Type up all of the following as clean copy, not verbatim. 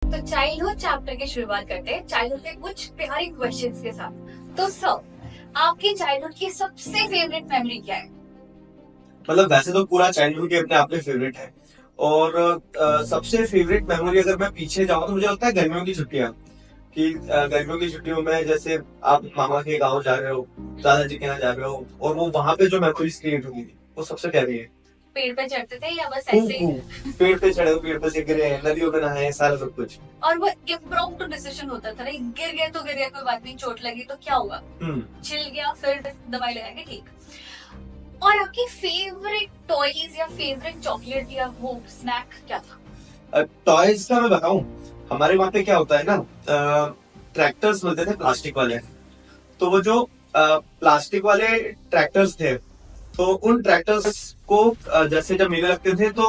तो childhood chapter की शुरुआत करते हैं चाइल्डहुड के कुछ प्यारे क्वेश्चंस के साथ। तो सर, आपकी चाइल्डहुड की सबसे फेवरेट मेमोरी क्या है? मतलब वैसे तो पूरा चाइल्डहुड ही अपने आप में फेवरेट है। और सबसे फेवरेट मेमोरी अगर मैं पीछे जाऊं तो मुझे लगता है गर्मियों की छुट्टियां। कि गर्मियों की छुट्टियों में जैसे आप मामा के गांव जा रहे हो, दादाजी के यहाँ जा रहे हो, और वो वहां पे जो मेमोरीज क्रिएट होगी थी वो सबसे प्यारी है। पेड़ पे चढ़ते थे या बस खूब ऐसे ही? खूब पेड़ पे चढ़े, पेड़ पे से गिरे, नदियों में नहाए, सारा सब कुछ। और वो इम्प्रोम्प्टू डिसीजन होता था ना, गिर गए तो गिर गया, कोई बात नहीं, चोट लगी तो क्या हुआ, हम्म। छिल गया फिर दवाई लगाएंगे, ठीक। और आपकी फेवरेट टॉयज या फेवरेट चॉकलेट या वो स्नैक क्या था? टॉयज का मैं बताऊं, हमारे वहां पे क्या होता है ना, ट्रैक्टर्स मिलते थे प्लास्टिक वाले। तो वो जो प्लास्टिक वाले ट्रैक्टर्स थे, तो उन ट्रैक्टर्स को जैसे जब मेले लगते थे तो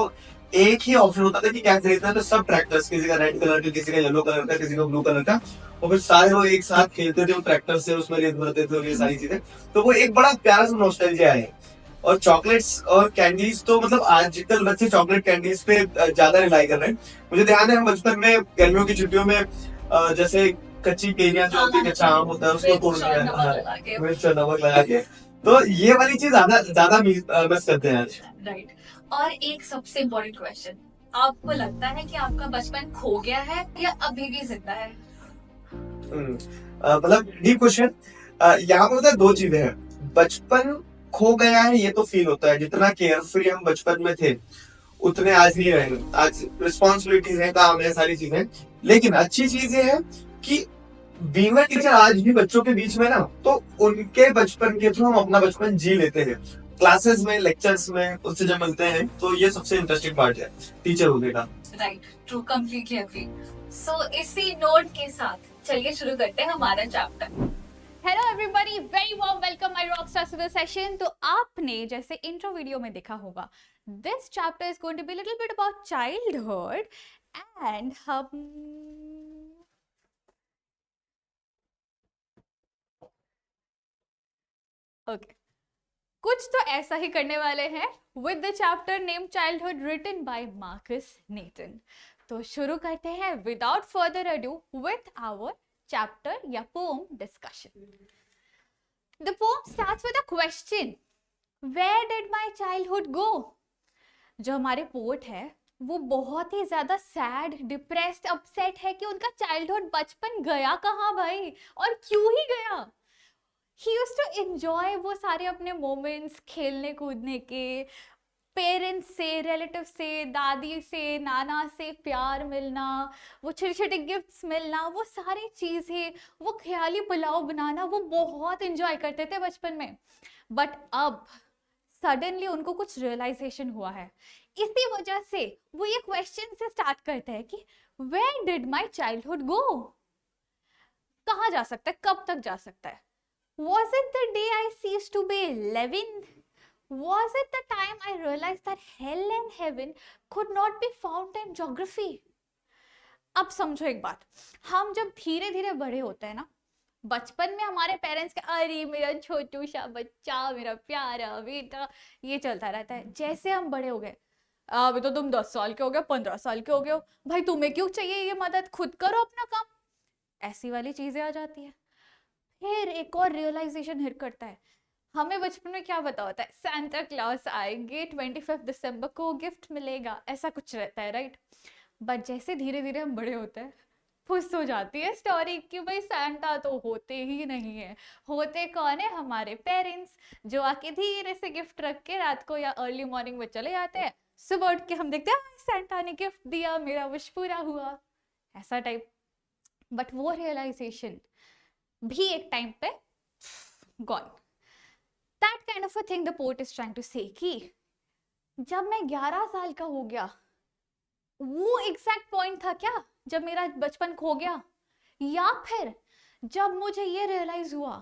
एक ही ऑप्शन होता था कि क्या खरीदना है, तो सब ट्रैक्टर्स, किसी का रेड कलर का, किसी का येलो कलर का, किसी का ब्लू कलर का, और फिर सारे लोग एक साथ खेलते थे उन ट्रैक्टर से, उसमें रेत भरते थे और ये सारी चीजें। तो वो एक बड़ा प्यारा सा नॉस्टैल्जिया है। और चॉकलेट्स और कैंडीज तो मतलब आजकल बच्चे चॉकलेट कैंडीज पे ज्यादा रिलाई कर रहे हैं। मुझे ध्यान है हम बचपन में गर्मियों की छुट्टियों में जैसे कच्ची केरियां जो होती है, कच्चा आम होता है, उसको तोड़ मिर्च और लिया, नमक हाँ, लगा के। मिर्च और नमक लगा के। तो ये वाली चीज ज्यादा ज्यादा मिस करते हैं आज। राइट। और एक सबसे इम्पोर्टेंट क्वेश्चन, आपको लगता है कि आपका बचपन खो गया है या अभी भी जिंदा है? मतलब डीप क्वेश्चन। यहाँ पर होता है दो चीजें हैं। बचपन खो गया है ये तो फील होता है, जितना केयर फ्री हम बचपन में थे उतने आज नहीं रहे। आज रिस्पॉन्सिबिलिटीज है, काम है, सारी चीजें। लेकिन अच्छी चीज ये है कि बीइंग टीचर आज भी बच्चों के बीच में ना, तो उनके बचपन के थ्रू हम अपना बचपन जी लेते हैं। क्लासेस में, लेक्चर्स में उससे जब मिलते हैं, तो ये सबसे इंटरेस्टिंग पार्ट है टीचर होने का। Right, true, completely agree. So इसी नोट के साथ चलिए शुरू करते हैं हमारा chapter. Hello everybody, very warm welcome my rockstar civil session. तो आपने जैसे इंट्रो वीडियो में देखा होगा, this chapter is going to be little bit about childhood and हम ओके कुछ तो ऐसा ही करने वाले हैं with the chapter name childhood written by Markus Natten. तो शुरू करते हैं without further ado with our chapter या poem discussion. The poem starts with a question. Where did my childhood go? जो हमारे पोएट है वो बहुत ही ज्यादा सैड, डिप्रेस्ड, अपसेट है कि उनका चाइल्डहुड बचपन गया कहाँ भाई, और क्यों ही गया। ही यूज्ड टू एंजॉय वो सारे अपने मोमेंट्स, खेलने कूदने के, पेरेंट्स से, रिलेटिव से, दादी से, नाना से प्यार मिलना, वो छोटे छोटे गिफ्ट्स मिलना, वो सारी चीजें, वो ख्याली पुलाव बनाना, वो बहुत एंजॉय करते थे बचपन में। बट अब सडनली उनको कुछ रियलाइजेशन हुआ है। इसी वजह से वो ये क्वेश्चन से स्टार्ट करते हैं कि where did my childhood go? कहाँ जा सकता है, कब तक जा सकता है? Was it the day I ceased to be living? Was it the time I realized that hell and heaven could not be found in geography? अब समझो एक बात, हम जब धीरे धीरे बड़े होते हैं ना, बचपन में हमारे पेरेंट्स के अरे मेरा छोटू सा बच्चा, मेरा प्यारा बेटा, ये चलता रहता है। जैसे हम बड़े हो गए, अभी तो तुम 10 साल के हो गए, 15 साल के हो गए हो, भाई तुम्हें क्यों चाहिए ये मदद, खुद करो अपना काम, ऐसी वाली चीजें आ जाती है। फिर एक और रियलाइजेशन हिट करता है। हमें बचपन में क्या पता होता है, सांता क्लॉस आएंगे, 25 दिसंबर को गिफ्ट मिलेगा, ऐसा कुछ रहता है, राइट? बट जैसे धीरे धीरे हम बड़े होते हैं, फुस हो जाती है स्टोरी कि भाई सांता तो होते ही नहीं है। होते कौन है? हमारे पेरेंट्स, जो आके धीरे से गिफ्ट रख के रात को या अर्ली मॉर्निंग में चले जाते हैं। सुबह उठ के हम देखते हैं सांता ने गिफ्ट दिया, मेरा विश पूरा हुआ, ऐसा टाइप। बट वो रियलाइजेशन भी एक टाइम पे gone. That kind of a thing the poet is trying to say कि जब मैं 11 साल का हो गया, वो एग्जैक्ट पॉइंट था क्या जब मेरा बचपन खो गया? या फिर जब मुझे ये रियलाइज हुआ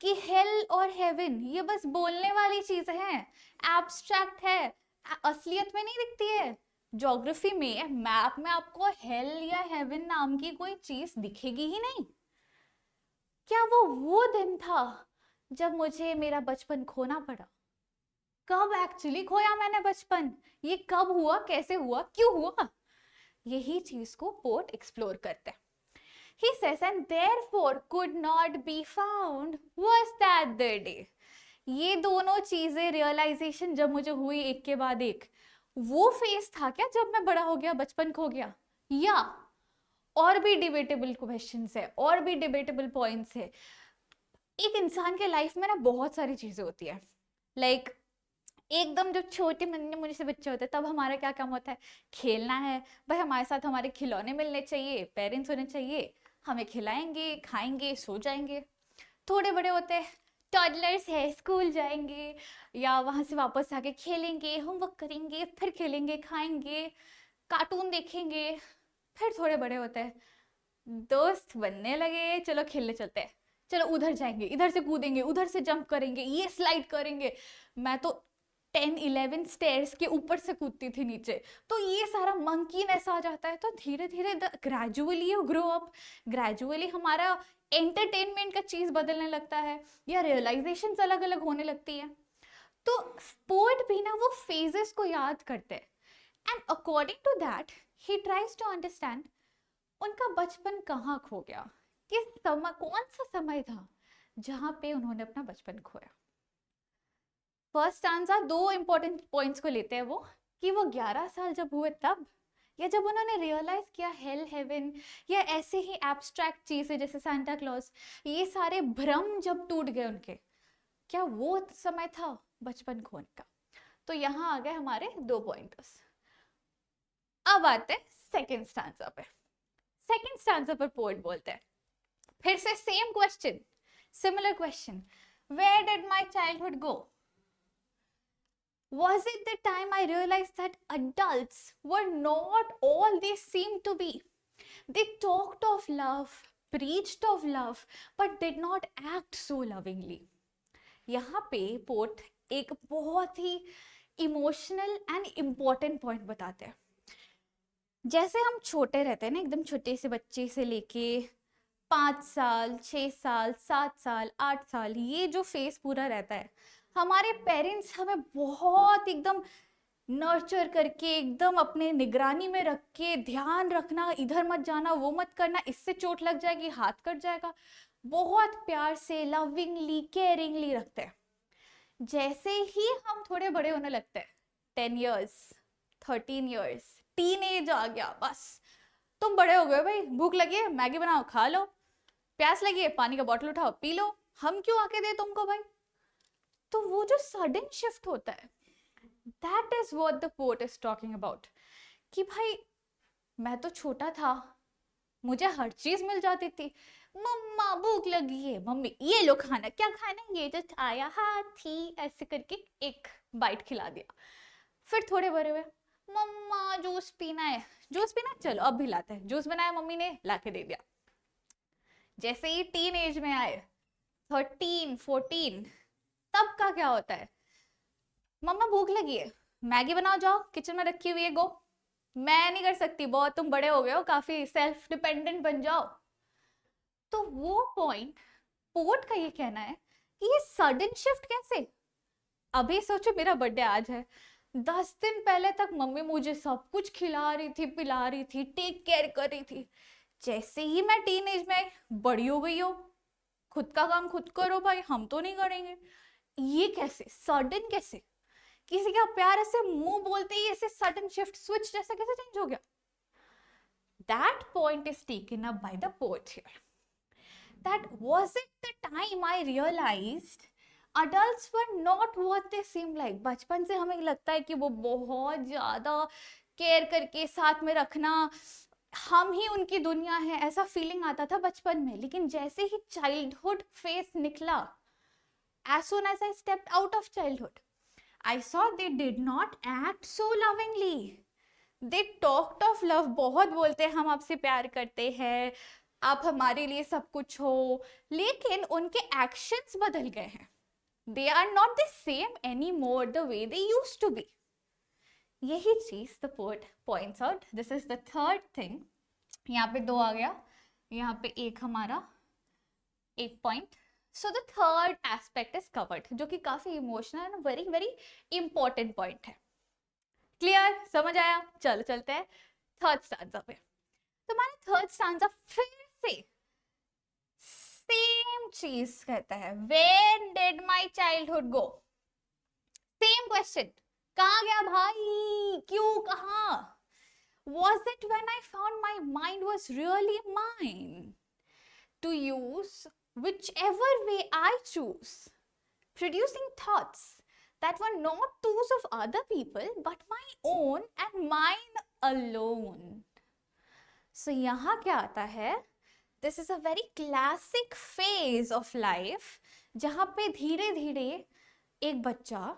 कि हेल और हेवन ये बस बोलने वाली चीज है, एब्स्ट्रैक्ट है, असलियत में नहीं दिखती है। ज्योग्राफी में, मैप में आपको हेल या हेवन नाम की कोई चीज दिखेगी ही नहीं। क्या वो दिन था जब मुझे मेरा बचपन खोना पड़ा? कब एक्चुअली खोया मैंने बचपन? ये कब हुआ, कैसे हुआ, क्यों हुआ? यही चीज को पोर्ट एक्सप्लोर करते हैं. He says, and therefore could not be found was that the day. ये दोनों चीजें रियलाइजेशन जब मुझे हुई एक के बाद एक, वो फेस था क्या जब मैं बड़ा हो गया, बचपन खो गया, या और भी डिबेटेबल क्वेश्चंस है, और भी डिबेटेबल पॉइंट्स है. एक इंसान के लाइफ में ना बहुत सारी चीजें होती है. लाइक एकदम जब छोटे नन्हे मुझे से बच्चे होते हैं तब हमारा क्या काम होता है, खेलना है भाई, हमारे साथ हमारे खिलौने मिलने चाहिए, पेरेंट्स होने चाहिए, हमें खिलाएंगे, खाएंगे, सो जाएंगे. थोड़े बड़े होते हैं, टॉडलर्स है, स्कूल जाएंगे या वहां से वापस आके खेलेंगे, होमवर्क करेंगे, फिर खेलेंगे, खाएंगे, कार्टून देखेंगे. फिर थोड़े बड़े होते हैं, दोस्त बनने लगे, चलो खेलने चलते हैं, चलो उधर जाएंगे, इधर से कूदेंगे, उधर से जंप करेंगे, ये स्लाइड करेंगे. मैं तो 10-11 स्टेयर्स के ऊपर से कूदती थी नीचे. तो ये सारा मंकीनेस आ जाता है. तो धीरे धीरे gradually you grow up, gradually हमारा एंटरटेनमेंट का चीज बदलने लगता है या रियलाइजेशंस अलग अलग होने लगती है. तो पोर्ट भी ना वो फेजेस को याद करते हैं. And according to that he tries to understand उनका बचपन कहाँ खो गया, किस समय, कौन सा समय था जहां पे उन्होंने अपना बचपन खोया. फर्स्ट आंसर दो इंपॉर्टेंट पॉइंट्स को लेते हैं वो, कि वो 11 साल जब हुए तब, या जब उन्होंने रियलाइज किया हेल हेवन, या ऐसे ही एब्स्ट्रैक्ट चीजें जैसे सांता क्लॉज, ये सारे भ्रम जब टूट गए उनके, क्या वो समय था बचपन खोने का. तो यहाँ आ गए हमारे 2 पॉइंटर्स. अब आते हैं सेकेंड स्टांजा पे. सेकेंड स्टांजा पर पोएट बोलते हैं फिर से same question, similar question, where did my childhood go. Was it the time I realized that adults were not all they seemed to be? They talked of love, preached of love, but did not act so lovingly. यहाँ पे port एक बहुत ही emotional and important point बताते हैं. जैसे हम छोटे रहते हैं ना, एकदम छोटे से बच्चे से लेके 5 साल, 6 साल, 7 साल, 8 साल, ये जो फेस पूरा रहता है, हमारे पेरेंट्स हमें बहुत एकदम नर्चर करके, एकदम अपने निगरानी में रख के, ध्यान रखना, इधर मत जाना, वो मत करना, इससे चोट लग जाएगी, हाथ कट जाएगा, बहुत प्यार से, लविंगली, केयरिंगली रखते हैं. जैसे ही हम थोड़े बड़े होने लगते हैं, 10 years, 13 years, टीन एज आ गया, बस तुम बड़े हो गए भाई, भूख लगी है, मैगी बनाओ खा लो, प्यास लगी है, पानी का बॉटल उठाओ पी लो, हम क्यों आके दे तुमको भाई. तो वो जो सडन शिफ्ट होता है, that is what the poet is talking about. कि भाई मैं तो छोटा था, मुझे हर चीज मिल जाती थी, मम्मा भूख लगी है, मम्मी ये लो खाना, क्या खाना, ये जो आया हाथी, ऐसे करके एक बाइट खिला दिया. फिर थोड़े बड़े हुए, मम्मा जूस पीना है, जूस पीना, चलो अब भी लाते हैं, जूस बनाया मम्मी ने, लाके दे दिया. जैसे ही टीन एज में आए, 13, 14, तब का क्या होता है, मम्मा भूख लगी है, मैगी बनाओ, जाओ किचन में रखी हुई है, गो, मैं नहीं कर सकती, बहुत तुम बड़े हो गए हो, काफी सेल्फ डिपेंडेंट बन जाओ. तो वो पॉइंट पोर्ट का ये कहना है कि ये सडन शिफ्ट कैसे. अभी सोचो मेरा बर्थडे आज है, 10 दिन पहले तक मम्मी मुझे सब कुछ खिला रही थी, पिला रही थी, टेक केयर कर रही थी. जैसे ही मैं टीन एज में बड़ी हो गई हो, खुद का काम खुद करो भाई, हम तो नहीं करेंगे. ये कैसे सडन, कैसे किसी का प्यार ऐसे मुंह बोलते ही ऐसे सडन शिफ्ट, स्विच जैसा कैसे चेंज हो गया. That point is taken up by the poet here. That was it the time I realised adults were not what they seem like. बचपन से हमें लगता है कि वो बहुत ज्यादा केयर करके साथ में रखना, हम ही उनकी दुनिया है, ऐसा फीलिंग आता था बचपन में. लेकिन जैसे ही चाइल्डहुड फेस निकला, as soon as I stepped out of childhood, I saw they did not act so lovingly. They talked of love, बहुत बोलते हैं हम आपसे प्यार करते हैं, आप हमारे लिए सब कुछ हो, लेकिन उनके एक्शंस बदल गए हैं. They are not the same anymore the way they used to be. यही चीज the poet points out. This is the third thing. यहाँ पे 2 आ गया, यहाँ पे एक हमारा एक point. So the third aspect is covered, जो कि काफी emotional and very very important point है. क्लियर, समझ आया. चलो चलते हैं थर्ड स्टैंजा पे। तुम्हारा थर्ड स्टैंजा फिर से सेम चीज कहता है, where did my childhood go. Same question, कहाँ गया भाई, क्यों, कहाँ? Was it when I found my mind was really mine to use whichever way I choose, producing thoughts that were not those of other people but my own and mine alone. So यहाँ क्या आता है, this is a very classic phase of life जहाँ पे धीरे धीरे एक बच्चा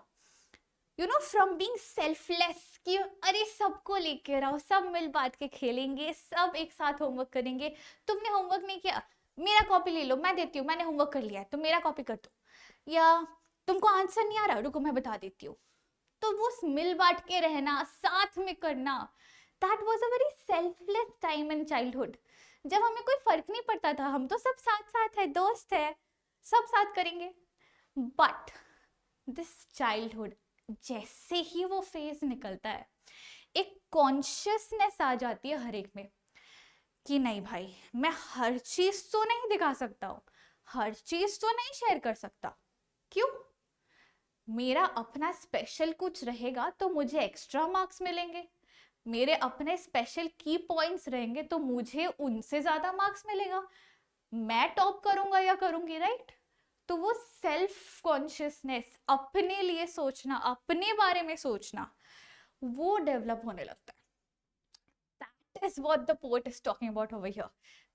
फ्रॉम बीइंग सेल्फलेस कि अरे सबको लेके रहो, सब मिल बांट के खेलेंगे, सब एक साथ होमवर्क करेंगे, तुमने होमवर्क नहीं किया मेरा कॉपी ले लो, मैं देती हूँ, मैंने होमवर्क कर लिया है, तुम मेरा कॉपी कर दो, या तुमको आंसर नहीं आ रहा, रुको मैं बता देती हूँ। तो वो मिल बांट के रहना, साथ में करना, that was a very selfless time in childhood, जब हमें कोई फर्क नहीं पड़ता था, हम तो सब साथ साथ है, दोस्त है, सब साथ करेंगे। बट दिस चाइल्डहुड, जैसे ही वो फेज निकलता है, एक कॉन्शियसनेस आ जाती है हर एक में कि नहीं भाई, मैं हर चीज तो नहीं दिखा सकता हूँ, हर चीज तो नहीं शेयर कर सकता। क्यों? मेरा अपना स्पेशल कुछ रहेगा तो मुझे एक्स्ट्रा मार्क्स मिलेंगे, मेरे अपने स्पेशल की पॉइंट्स रहेंगे तो मुझे उनसे ज्यादा मार्क्स मिलेगा, मैं टॉप करूंगा या करूंगी, राइट? तो वो सेल्फ कॉन्शियसनेस, अपने लिए सोचना, अपने बारे में सोचना, वो डेवलप होने लगता है। That is what the poet is talking about over here.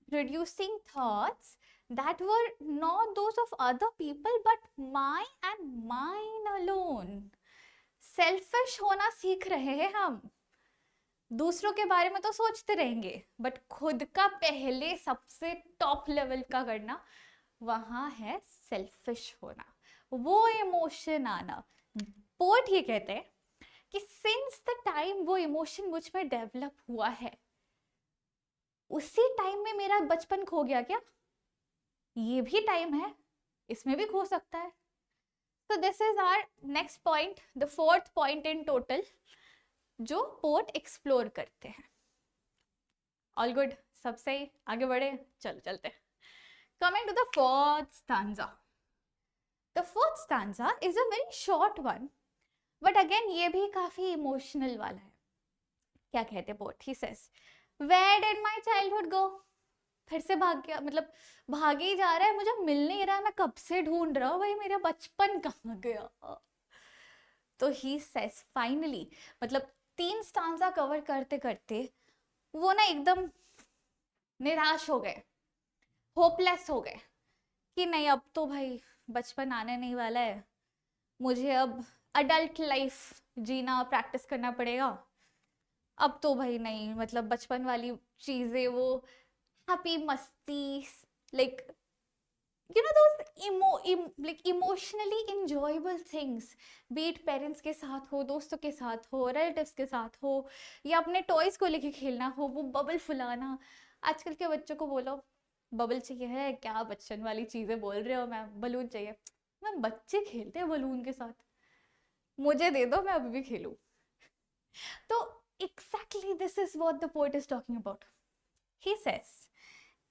Producing thoughts that were not those of other people but my and mine alone. Selfish होना सीख रहे हैं हम, दूसरों के बारे में तो सोचते रहेंगे, बट खुद का पहले सबसे टॉप लेवल का करना, वहां है सेल्फिश होना, वो इमोशन आना। पोएट ये कहते हैं कि सिंस द टाइम वो इमोशन मुझ में डेवलप हुआ है, उसी टाइम में मेरा बचपन खो गया क्या? ये भी टाइम है, इसमें भी खो सकता है। तो this is our next point, the fourth point in total जो पोएट एक्सप्लोर करते हैं। ऑल गुड, सब सही, आगे बढ़े, चलो चलते हैं। Coming to the fourth stanza. The fourth stanza is a very short one, but again ये भी काफी इमोशनल वाला है। क्या कहते हैं poet? He says, Where did my childhood go? फिर से भाग गया, मतलब भागे ही जा रहा है, मुझे मिल नहीं रहा, मैं कब से ढूंढ रहा हूँ भाई, मेरा बचपन कहाँ गया। तो he says finally, मतलब 3 स्टांजा कवर करते करते वो ना एकदम निराश हो गए, होपलेस हो गए कि नहीं, अब तो भाई बचपन आने नहीं वाला है, मुझे अब अडल्ट लाइफ जीना प्रैक्टिस करना पड़ेगा, अब तो भाई नहीं, मतलब बचपन वाली चीजें, वो हैप्पी मस्ती, like those emotionally enjoyable things, be it parents के साथ हो, दोस्तों के साथ हो, रिलेटिव्स के साथ हो, या अपने टॉयज को लेके खेलना हो, वो बबल फुलाना। आजकल के बच्चों को बोलो बबल चाहिए है क्या, बच्चन वाली चीजें बोल रहे हो, मैं बलून चाहिए, मैं बच्चे खेलते हैं बलून के साथ, मुझे दे दो, मैं अभी भी खेलूं। तो exactly this is what the poet is talking about. He says,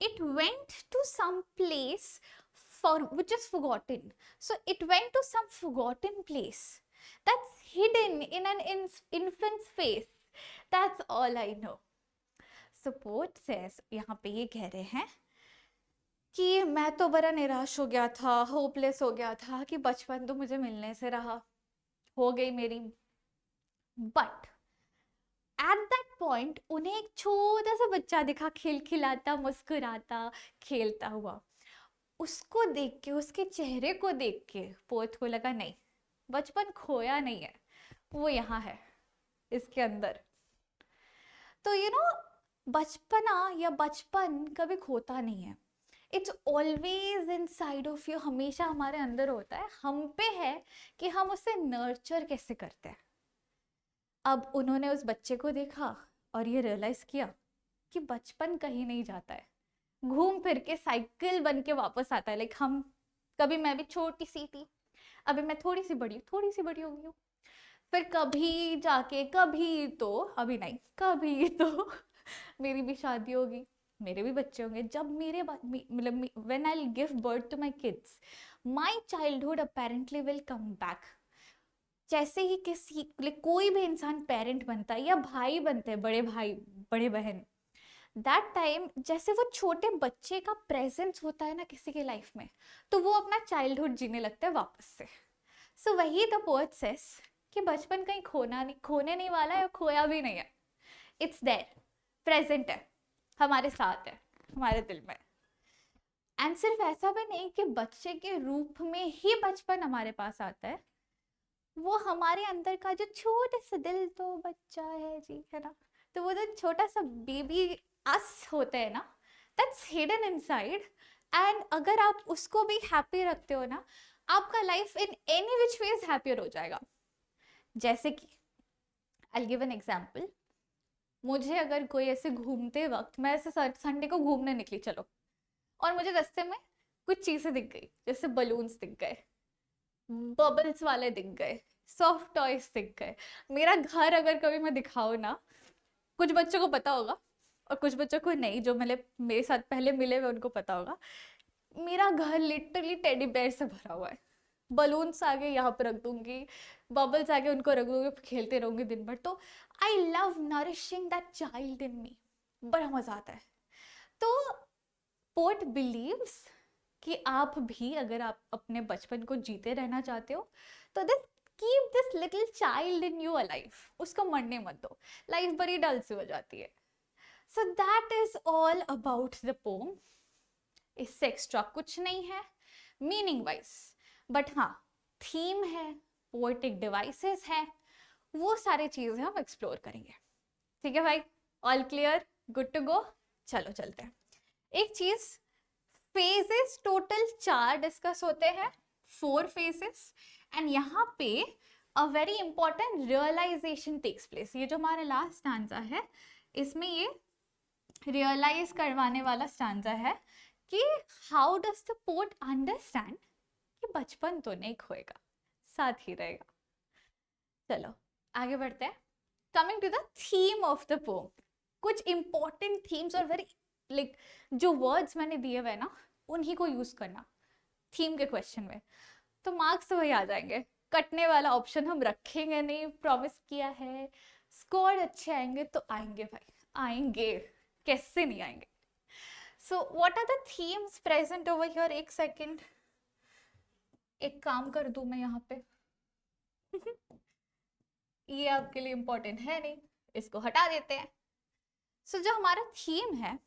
it went to some place which is forgotten. So it went to some forgotten place that's hidden in an infant's face. That's all I know. So poet says, यहाँ पे ये कह रहे हैं कि मैं तो बड़ा निराश हो गया था, होपलेस हो गया था कि बचपन तो मुझे मिलने से रहा, हो गई मेरी। बट एट दैट पॉइंट उन्हें एक छोटा सा बच्चा दिखा, खिलखिलाता, मुस्कुराता, खेलता हुआ। उसको देख के, उसके चेहरे को देख के पोएट को लगा नहीं, बचपन खोया नहीं है, वो यहाँ है इसके अंदर। तो बचपना या बचपन कभी खोता नहीं है, it's always inside of you, हमेशा हमारे अंदर होता है, हम पे है कि हम उसे नर्चर कैसे करते हैं। अब उन्होंने उस बच्चे को देखा और ये रियलाइज किया कि बचपन कहीं नहीं जाता है, घूम फिर के साइकिल बन के वापस आता है। लाइक कभी मैं भी छोटी सी थी, अभी मैं थोड़ी सी बड़ी हो गई हूँ, फिर कभी जाके, कभी तो, अभी नहीं, कभी तो मेरी भी शादी होगी, मेरे भी बच्चे होंगे, जब मतलब when I give birth to my kids, my childhood apparently will come back. जैसे ही किसी कोई भी इंसान पेरेंट बनता है या भाई बनते हैं, बड़े भाई, बड़े बहन, दैट टाइम जैसे वो छोटे बच्चे का प्रेजेंस होता है ना किसी के लाइफ में, तो वो अपना चाइल्डहुड जीने लगता है वापस से। सो वही द पोएट सेस कि बचपन कहीं खोने नहीं वाला है, खोया भी नहीं है, इट्स देयर, प्रेजेंट है, हमारे साथ है, हमारे दिल में। एंड सिर्फ ऐसा भी नहीं कि बच्चे के रूप में ही बचपन हमारे पास आता है, वो हमारे अंदर का जो छोटा सा दिल तो बच्चा है जी, है ना, तो वो जो छोटा सा बेबी अस होता है ना, दैट्स हिडन इनसाइड। एंड अगर आप उसको भी हैप्पी रखते हो ना, आपका life in any which ways happier हो जाएगा। जैसे कि आई गिव एन एग्जाम्पल, मुझे अगर कोई ऐसे घूमते वक्त, मैं ऐसे संडे को घूमने निकली चलो, और मुझे रास्ते में कुछ चीजें दिख गई, जैसे बलून्स दिख गए, बबल्स वाले दिख गए, सॉफ्ट टॉयज दिख गए, मेरा घर अगर कभी मैं दिखाऊँ ना, कुछ बच्चों को पता होगा और कुछ बच्चों को नहीं, जो मतलब मेरे साथ पहले मिले हुए उनको पता होगा, मेरा घर लिटरली टेडी बेयर से भरा हुआ है। बलून्स आगे यहाँ पे रख दूंगी, बबल्स आगे उनको रख दूंगी, खेलते रहूंगी दिन भर। तो I love nourishing that child in me, बड़ा मजा आता है। तो पोएट बिलीव्स कि आप भी अगर आप अपने बचपन को जीते रहना चाहते हो, तो this keep this little child in you alive, उसको मरने मत दो, लाइफ बड़ी डल सी हो जाती है। सो that is all about the pome. इससे एक्स्ट्रा कुछ नहीं है मीनिंग वाइज, बट हाँ थीम है, पोएटिक डिवाइसेस हैं, वो सारी चीजें हम एक्सप्लोर करेंगे। ठीक है भाई, all clear, good to go, चलो चलते हैं। एक चीज, फेजेस टोटल 4 डिस्कस होते हैं, 4 फेजेस, एंड यहाँ पे a very important realisation takes place. ये जो हमारा लास्ट स्टैंजा है, इसमें ये रियलाइज करवाने वाला स्टैंजा है कि how does the poet understand कि बचपन तो नहीं खोएगा, साथ ही रहेगा। चलो आगे बढ़ते हैं। Coming to the theme of the poem, कुछ इंपॉर्टेंट थीम्स और वेरी जो वर्ड्स मैंने दिए हुए ना, उन्हीं को यूज करना थीम के क्वेश्चन में, तो मार्क्स तो वही आ जाएंगे। कटने वाला ऑप्शन हम रखेंगे नहीं, प्रॉमिस किया है। स्कोर अच्छे आएंगे तो आएंगे भाई, आएंगे, कैसे नहीं आएंगे। So what are the themes present over here? एक सेकेंड, एक काम कर दूं मैं यहाँ पे ये आपके लिए इंपॉर्टेंट है नहीं, इसको हटा देते हैं। सो जो हमारा थीम है,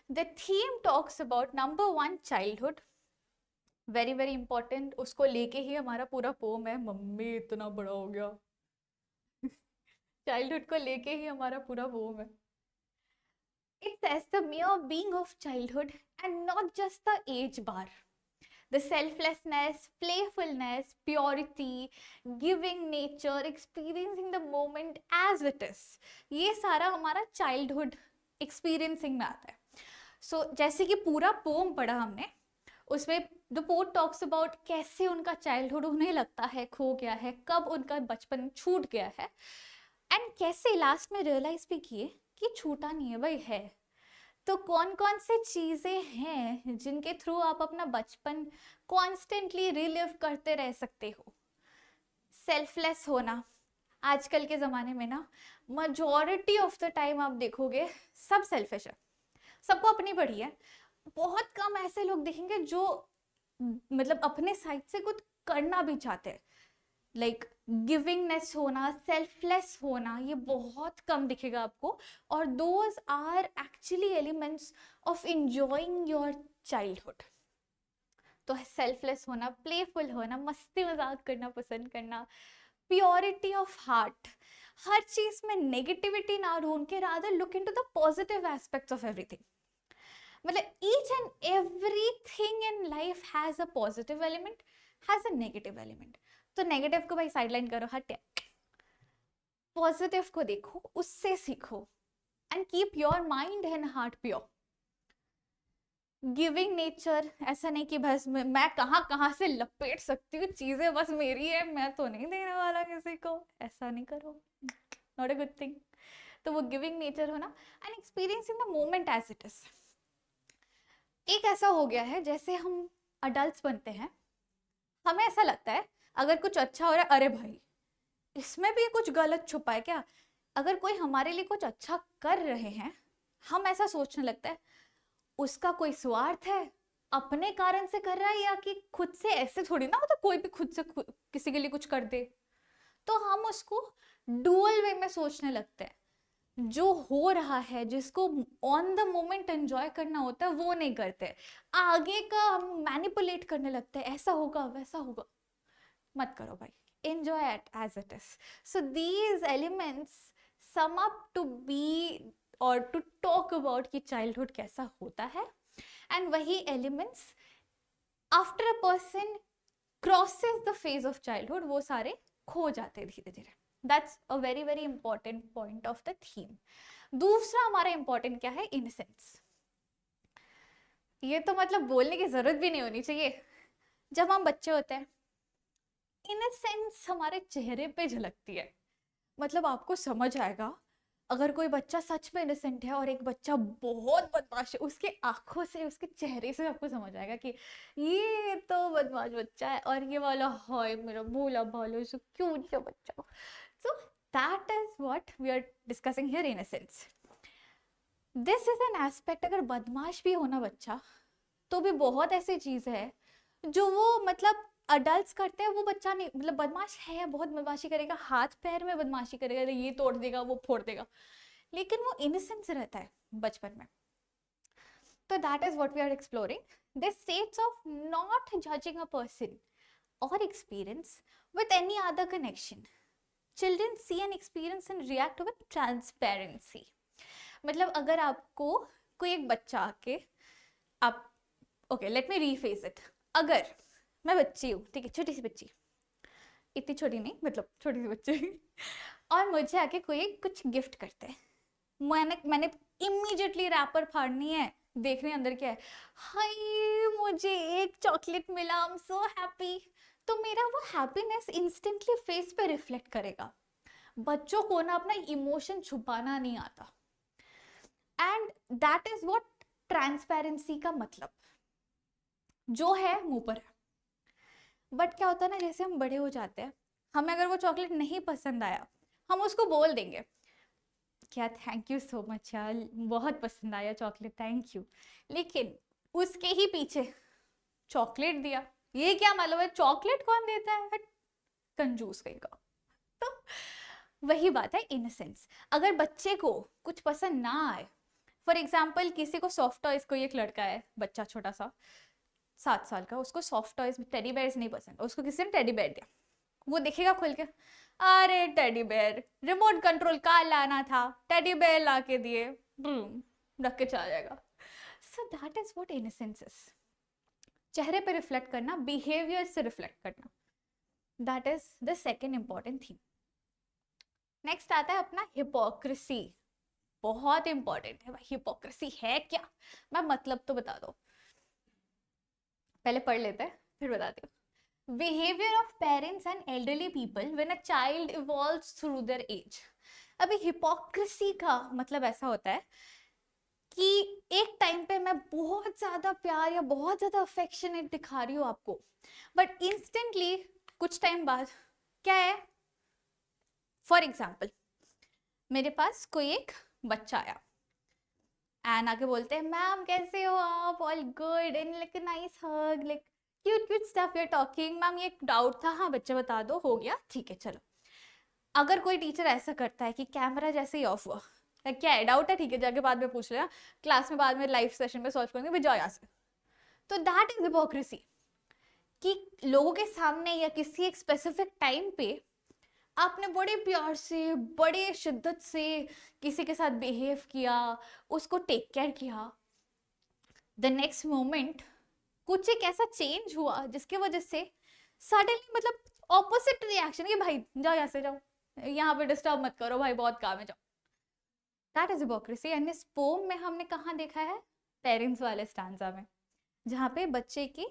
the theme talks about number 1 childhood, very very important, उसको लेके ही हमारा पूरा पोम है। मम्मी इतना बड़ा हो गया चाइल्डहुड को लेके ही हमारा पूरा पोम है। It says the mere being of childhood and not just the age bar. The selflessness, playfulness, purity, giving nature, experiencing the moment as it is, ये सारा हमारा childhood experiencing में आता है। So जैसे कि पूरा पोम पढ़ा हमने, उसमें द पोएट टॉक्स अबाउट कैसे उनका चाइल्डहुड उन्हें लगता है खो गया है, कब उनका बचपन छूट गया है, एंड कैसे लास्ट में रियलाइज भी किए कि छूटा नहीं है भाई, है। तो कौन कौन से चीजें हैं जिनके थ्रू आप अपना बचपन कॉन्स्टेंटली रिलिव करते रह सकते हो? सेल्फलेस होना, आजकल के ज़माने में ना मजॉरिटी ऑफ द टाइम आप देखोगे सब सेल्फिश है, सबको अपनी पड़ी है। बहुत कम ऐसे लोग दिखेंगे जो मतलब अपने साइड से कुछ करना भी चाहते हैं। लाइक गिविंगनेस होना, सेल्फलेस होना, ये बहुत कम दिखेगा आपको, और those are actually elements of enjoying your childhood. तो सेल्फलेस होना, प्लेफुल होना, मस्ती मजाक करना पसंद करना, प्योरिटी ऑफ हार्ट, हर चीज में नेगेटिविटी ना ढूंढ के rather look into the positive aspects of everything. मतलब each and everything in life has a positive element, has a negative element. तो नेगेटिव को भाई साइडलाइन करो, हटे, पॉजिटिव को देखो, उससे सीखो, and keep your mind and heart pure. Giving nature, ऐसा नहीं कि बस मैं कहाँ कहाँ से लपेट सकती हूँ चीजें, बस मेरी है, मैं तो नहीं देने वाला किसी को, ऐसा नहीं करो, नॉट अ गुड थिंग। तो वो गिविंग नेचर होना and experiencing the moment as it is. एक ऐसा हो गया है जैसे हम अडल्ट बनते हैं, हमें ऐसा लगता है अगर कुछ अच्छा हो रहा है, अरे भाई इसमें भी कुछ गलत छुपा है क्या। अगर कोई हमारे लिए कुछ अच्छा कर रहे हैं, हम ऐसा सोचने लगता है उसका कोई स्वार्थ है, अपने कारण से कर रहा है, या कि खुद से। ऐसे थोड़ी ना होता कोई भी खुद से किसी के लिए कुछ कर दे। तो हम उसको डुअल वे में सोचने लगते हैं। जो हो रहा है, जिसको ऑन द मोमेंट एंजॉय करना होता है, वो नहीं करते, आगे का हम मैनिपुलेट करने लगते हैं, ऐसा होगा वैसा होगा। मत करो भाई, enjoy it as it is. So these elements sum up to be or to talk about कि childhood कैसा होता है, and वही elements after a person crosses the phase of childhood वो सारे खो जाते हैं धीरे धीरे। That's a very very important point of the theme. दूसरा हमारा important क्या है, innocence। ये तो मतलब बोलने की जरूरत भी नहीं होनी चाहिए। जब हम बच्चे होते हैं, इनसेंस हमारे चेहरे पे झलकती है। मतलब आपको समझ आएगा अगर कोई बच्चा सच में इनोसेंट है और एक बच्चा बहुत बदमाश है, उसके आंखों से, उसके चेहरे से आपको समझ आएगा कि ये तो बदमाश बच्चा है, और ये वाला हाय मेरा भोला भाला सो क्यूट सा बच्चा। So that is what we are discussing here, innocence. This is an aspect. अगर बदमाश भी होना बच्चा, तो भी बहुत ऐसी चीज है जो वो मतलब अडल्ट करते हैं, वो बच्चा नहीं, मतलब बदमाश है, बहुत बदमाशी करेगा, हाथ पैर में बदमाशी करेगा, ये तोड़ देगा वो फोड़ देगा, लेकिन वो इनोसेंस रहता है बचपन में। तो that is what we are exploring, this states of not judging a person or experience with any other connection. Children see an experience and react with transparency. मतलब अगर आपको कोई एक बच्चा आके, आप ओके लेट मी रीफेस इट, अगर मैं बच्ची हूँ, ठीक है, छोटी सी बच्ची, इतनी छोटी नहीं, मतलब छोटी सी बच्ची और मुझे आके कोई कुछ गिफ्ट करते हैं, मैंने इमीडिएटली रैपर फाड़नी है, देखने अंदर क्या है, हाय मुझे एक चॉकलेट मिला, आई एम सो हैप्पी। तो मेरा वो हैप्पीनेस इंस्टेंटली फेस पे रिफ्लेक्ट करेगा। बच्चों को ना अपना इमोशन छुपाना नहीं आता, and that is what transparency का मतलब, जो है मुंह पर है। बट क्या होता है ना, जैसे हम बड़े हो जाते हैं, हमें अगर वो चॉकलेट नहीं पसंद आया, हम उसको बोल देंगे क्या थैंक यू सो मच यार, बहुत पसंद आया चॉकलेट, थैंक यू। लेकिन उसके ही पीछे चॉकलेट दिया, ये क्या मालूम है चॉकलेट कौन देता है, कंजूस कहीं का। तो वही बात है इनसेंस। अगर बच्चे को कुछ पसंद ना आए, फॉर एग्जाम्पल किसी को सॉफ्ट टॉयज, कोई एक लड़का है बच्चा छोटा सा 7 साल का, उसको सॉफ्ट टॉयज टेडी बेयर्स नहीं पसंद, उसको किसी ने टेडी बेयर दिया, वो देखेगा खोल के, अरे टेडी बेयर, रिमोट कंट्रोल का लाना था, टेडी बेयर ला के दिए, रख के चला जाएगा। सो दैट इज व्हाट इनसेंस इज। चेहरे पे रिफ्लेक्ट करना, बिहेवियर से रिफ्लेक्ट करना, that is the second important thing. Next आता है अपना हिपोक्रेसी। बहुत इंपॉर्टेंट है भाई, हिपोक्रेसी है क्या, मैं मतलब तो बता दो, पहले पढ़ लेते हैं फिर बताती हूँ। Behaviour of parents and elderly people when a child evolves through their age. अभी हिपोक्रेसी का मतलब ऐसा होता है कि एक टाइम पे मैं बहुत ज्यादा प्यार या बहुत ज्यादा अफेक्शनेट दिखा रही हूँ आपको, बट इंस्टेंटली कुछ टाइम बाद क्या है, फॉर एग्जाम्पल मेरे पास कोई एक बच्चा आया एंड आके बोलते हैं मैम कैसे हो आप, all good, and like nice hug, like cute cute stuff you are talking, ma'am ये एक डाउट था, हाँ बच्चे बता दो, हो गया ठीक है चलो। अगर कोई टीचर ऐसा करता है कि कैमरा जैसे ही ऑफ हुआ, क्या है डाउट है, ठीक है जाके बाद में पूछ लेना, क्लास में बाद में लाइव सेशन में सॉल्व करेंगे, जाओ यहाँ से। तो दैट इज हिपोक्रेसी, कि लोगों के सामने या किसी एक स्पेसिफिक टाइम पे आपने बड़े प्यार से, बड़े शिद्दत से किसी के साथ बिहेव किया, उसको टेक केयर किया, द नेक्स्ट मोमेंट कुछ एक ऐसा चेंज हुआ जिसकी वजह से सडनली मतलब ऑपोजिट रिएक्शन, कि भाई जाओ यहाँ से, जाओ यहाँ पे डिस्टर्ब मत करो भाई, बहुत काम है, जाओ। That is hypocrisy. एंड इस पोम में हमने कहाँ देखा है, पेरेंट्स वाले स्टांजा में, जहाँ पे बच्चे की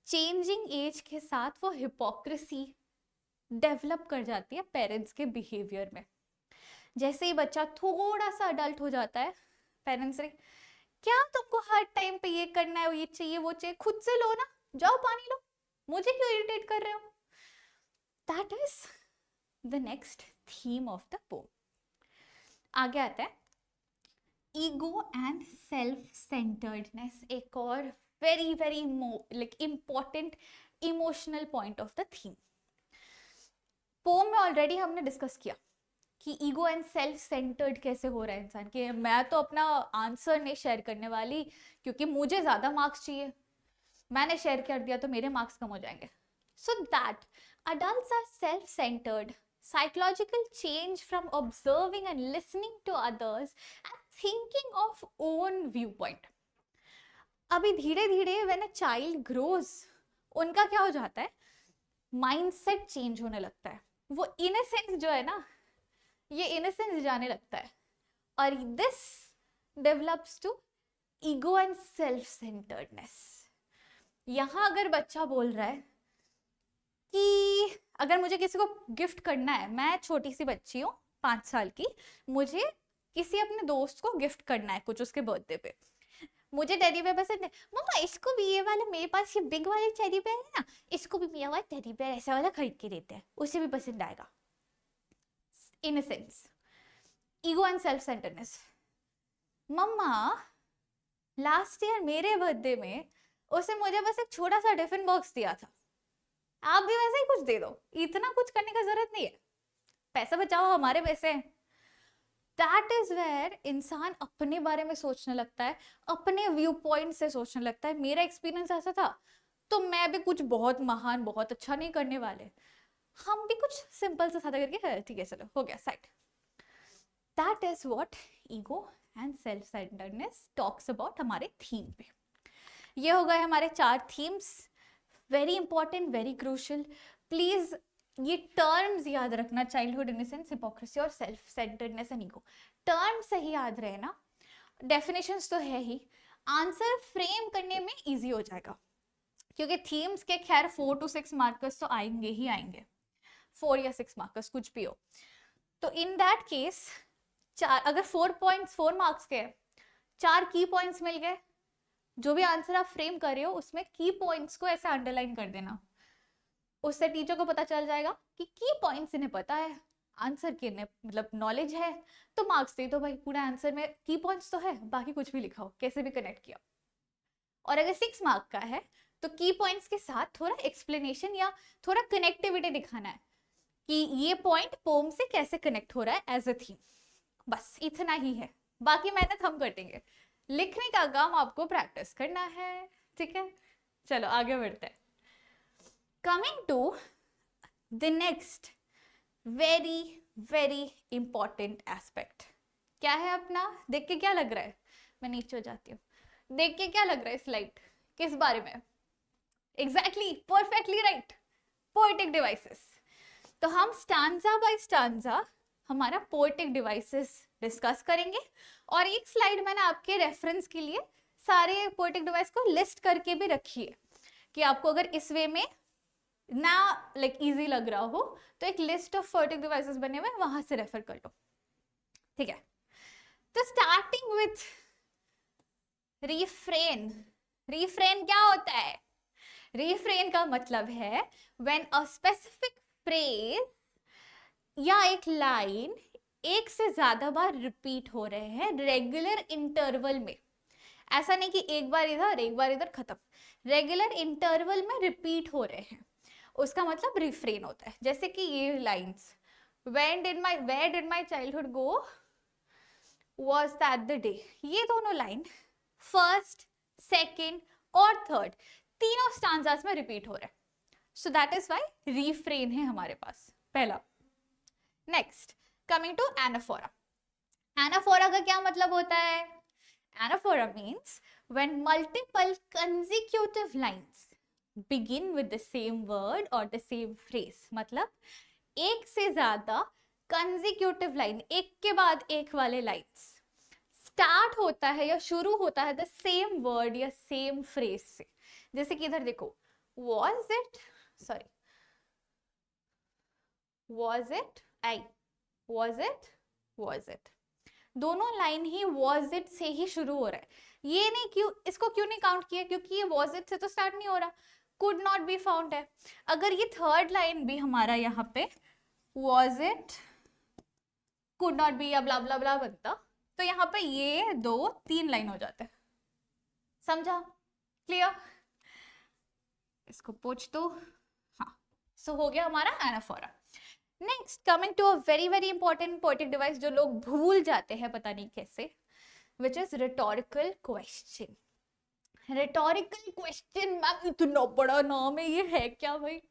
चेंजिंग एज के साथ वो हिपोक्रेसी डेवलप कर जाती है पेरेंट्स के बिहेवियर में। जैसे ही बच्चा थोड़ा सा अडल्ट हो जाता है, पेरेंट्स ने क्या तुमको हर टाइम पे ये करना है, ये चाहिए वो चाहिए, खुद से लो ना, जाओ पानी लो, मुझे क्यों इरिटेट कर रहे हो। That is the next theme of the poem. आगे आता है ईगो एंड सेल्फ सेंटर्डनेस, एक और very very like important emotional point of the theme. Poem में ऑलरेडी हमने डिस्कस किया कि ईगो एंड सेल्फ सेंटर्ड कैसे हो रहा है इंसान के। मैं तो अपना आंसर नहीं शेयर करने वाली क्योंकि मुझे ज़्यादा मार्क्स चाहिए, मैंने शेयर कर दिया तो मेरे मार्क्स कम हो जाएंगे। So that adults are self-centered, psychological change from observing and listening to others and thinking of own viewpoint. अभी धीरे धीरे when a child grows, उनका क्या हो जाता है, माइंडसेट चेंज होने लगता है, वो इनसेंस जो है ना, ये इनसेंस जाने लगता है, और this develops to ego and self centredness. यहाँ अगर बच्चा बोल रहा है कि अगर मुझे किसी को गिफ्ट करना है, मैं छोटी सी बच्ची हूँ 5 साल की, मुझे किसी अपने दोस्त को गिफ्ट करना है कुछ उसके बर्थडे पे, मुझे टेडी बेयर पसंद है, मम्मा इसको भी ये वाला, मेरे पास ये बिग वाले टेडी बेयर है ना, इसको भी मेरा वाला टेडी बेयर ऐसा वाला खरीद के देते हैं, उसे भी पसंद आएगा। Innocence, ego and self centredness. मम्मा लास्ट ईयर मेरे बर्थडे में उसने मुझे बस एक छोटा सा टिफिन बॉक्स दिया था, आप भी वैसे ही कुछ दे दो, इतना कुछ करने का जरूरत नहीं है, पैसा बचाओ, हमारे पैसे हैं। दैट इज वेयर इंसान अपने बारे में सोचने लगता है, अपने व्यू पॉइंट से सोचने लगता है। मेरा एक्सपीरियंस ऐसा था, तो मैं भी कुछ बहुत महान बहुत अच्छा नहीं करने वाले, हम भी कुछ सिंपल से सादा करके ठीक है चलो हो गया side. That is what ego and self centredness talks about हमारे थीम पे। ये हो गए हमारे 4 themes, very important, very crucial. Please ये टर्म्स याद रखना, चाइल्डहुड इनोसेंस, हिपोक्रेसी और self centredness and ego, terms सही याद रहे ना, डेफिनेशंस तो है ही, आंसर फ्रेम करने में इजी हो जाएगा, क्योंकि थीम्स के खैर 4 to 6 मार्कर्स तो आएंगे ही आएंगे, 4 या 6 मार्कर्स कुछ भी हो। तो इन दैट केस अगर 4 मार्क्स के 4 की पॉइंट्स मिल गए, जो भी आंसर आप फ्रेम कर रहे हो उसमें की पॉइंट्स को ऐसे अंडरलाइन कर देना, उससे टीचर को पता चल जाएगा कि की पॉइंट्स इन्हें पता है, आंसर के मतलब नॉलेज है, तो मार्क्स दे दो भाई, पूरा आंसर में की पॉइंट्स तो है, बाकी कुछ भी लिखा हो, कैसे भी कनेक्ट किया। और अगर 6 मार्क का है तो की पॉइंट्स के साथ थोड़ा एक्सप्लेनेशन या थोड़ा कनेक्टिविटी दिखाना है कि ये पॉइंट पोम से कैसे कनेक्ट हो रहा है एज अ थीम, बस इतना ही है, बाकी मेहनत हम कर देंगे, लिखने का काम आपको प्रैक्टिस करना है, ठीक है। चलो आगे बढ़ते हैं। Coming to the next very very important aspect, क्या है अपना, देख के क्या लग रहा है, मैं नीचे हो जाती हूँ, देख के क्या लग रहा है स्लाइड, किस बारे में, exactly perfectly right, poetic devices. तो हम स्टांजा बाय स्टांजा हमारा पोएटिक डिवाइसेस डिस्कस करेंगे, और एक स्लाइड मैंने आपके रेफरेंस के लिए सारे पोएटिक डिवाइस को लिस्ट करके भी रखी है कि आपको अगर इस वे में ना लाइक इजी लग रहा हो तो एक लिस्ट ऑफ पोएटिक डिवाइसेस बने हुए वहां से रेफर कर लो, ठीक है। तो स्टार्टिंग विथ रिफ्रेन। रिफ्रेन क्या होता है, रिफ्रेन का मतलब है व्हेन अ स्पेसिफिक फ्रेज या एक लाइन एक से ज्यादा बार रिपीट हो रहे हैं रेगुलर इंटरवल में, ऐसा नहीं कि एक बार इधर खत्म, रेगुलर इंटरवल में रिपीट हो रहे हैं, उसका मतलब रिफ्रेन होता है। जैसे कि ये lines, where did my childhood go, was that the day, ये दोनों लाइन फर्स्ट, सेकेंड और थर्ड तीनों स्टांजास में रिपीट हो रहे हैं, so that is why refrain है हमारे पास पहला। Next coming to anaphora. Anaphora का क्या मतलब होता है, anaphora means when multiple consecutive lines begin with the same word और द सेम फ्रेज, मतलब एक से ज्यादा कंसेक्यूटिव लाइन, एक के बाद एक वाले लाइंस स्टार्ट होता है या शुरू होता है द सेम वर्ड या सेम फ्रेज से। जैसे कि इधर देखो, was it, sorry, was it, I, was it, was it, दोनों लाइन ही was it से ही शुरू हो रहा है। ये नहीं, क्यों इसको क्यों नहीं काउंट किया, क्योंकि ये was it से तो स्टार्ट नहीं हो रहा, could not be found है। अगर ये थर्ड लाइन भी हमारा यहाँ पे was it, could not be या ब्ला ब्ला ब्ला बनता, तो यहाँ पे ये 2-3 लाइन हो जाते हैं। समझा? क्लियर? इसको पूछ दो। हाँ, सो हो गया हमारा anaphora. Next, coming to a very very important poetic device जो लोग भूल जाते हैं पता नहीं कैसे, which is rhetorical question. Rhetorical question, ma'am इतना बड़ा नाम है, ये है क्या भाई?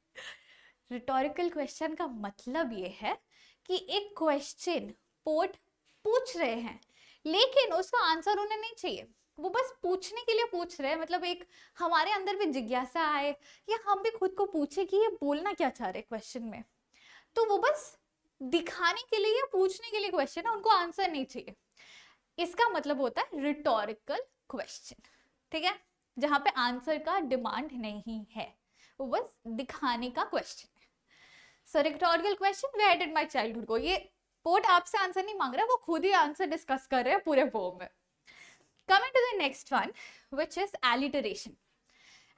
रिटोरिकल क्वेश्चन का मतलब ये है कि एक क्वेश्चन पोएट पूछ रहे हैं लेकिन उसका आंसर उन्हें नहीं चाहिए, वो बस पूछने के लिए पूछ रहे हैं, मतलब एक हमारे अंदर भी जिज्ञासा आए या हम भी खुद को पूछे कि ये बोलना क्या चाह रहे क्वेश्चन में, तो वो बस दिखाने के लिए या पूछने के लिए क्वेश्चन है, उनको आंसर नहीं चाहिए। इसका मतलब होता है रिटोरिकल क्वेश्चन, ठीक है, जहां पे आंसर का डिमांड नहीं है, वो बस दिखाने का क्वेश्चन है। So rhetorical question, where did my childhood go, ये पोएट आपसे आंसर नहीं मांग रहा, वो खुद ही आंसर डिस्कस कर रहे हैं पूरे पोएम में। Coming to the next one which is alliteration.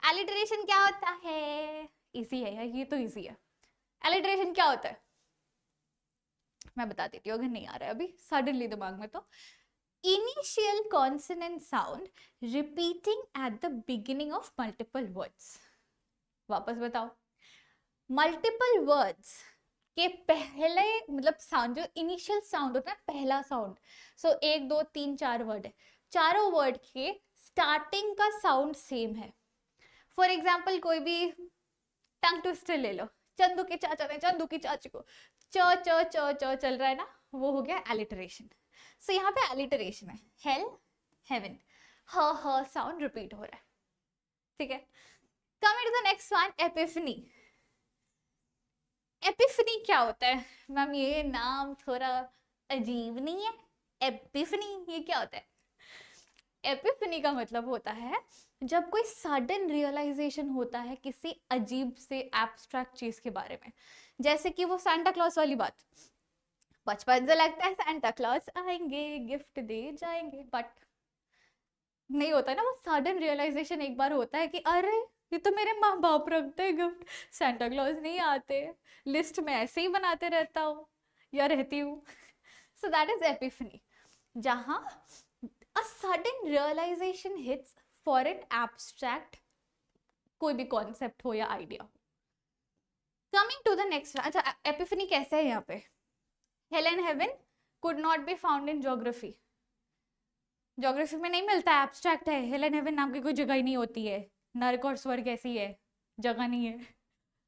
Alliteration क्या होता है? इजी है यार, ये तो इजी है। एलिटरेशन क्या होता है मैं बता देती हूँ अगर नहीं आ रहा है अभी सडनली दिमाग में। तो initial consonant sound repeating at the beginning of multiple words. वापस बताओ, मल्टीपल वर्ड्स के पहले, मतलब साउंड जो इनिशियल साउंड होता है, पहला साउंड, सो 1 2 3 4 वर्ड है, चारों वर्ड के स्टार्टिंग का साउंड सेम है। फॉर एग्जाम्पल कोई भी टंग ट्विस्टर ले लो, चंदू के चाचा ने चंदू की चाची को च च च च चल रहा है ना, वो हो गया एलिटरेशन। सो यहाँ पे एलिटरेशन है, हेल हेवन, ह साउंड रिपीट हो रहा है, ठीक है। Coming to the next one, epiphany. Epiphany क्या होता है मैम? ये नाम थोड़ा अजीब नहीं है? एपिफनी ये क्या होता है? एपिफनी का मतलब होता है जब कोई सडन रियलाइजेशन होता है किसी अजीब से एब्स्ट्रैक्ट चीज के बारे में, जैसे कि वो सांता क्लॉज वाली बात, बचपन से लगता है सांता क्लॉज आएंगे गिफ्ट दे जाएंगे, बट नहीं होता है ना, वो सडन रियलाइजेशन एक बार होता है कि अरे ये तो मेरे माँ बाप रखते हैं गिफ्ट, सांता क्लॉज नहीं आते, लिस्ट में ऐसे ही बनाते रहता हूँ या रहती हूँ। सो दैट इज एपिफनी, जहाँ a sudden realization hits for an abstract कोई भी कॉन्सेप्ट हो या idea. Coming to the next, अच्छा एपिफनी कैसे है यहाँ पे? Hell and heaven could not be found in geography. Geography में नहीं मिलता, एब्स्ट्रैक्ट है, हेल एंड हेवन नाम की कोई जगह ही नहीं होती है, नरक और स्वर्ग ऐसी है, जगह नहीं है,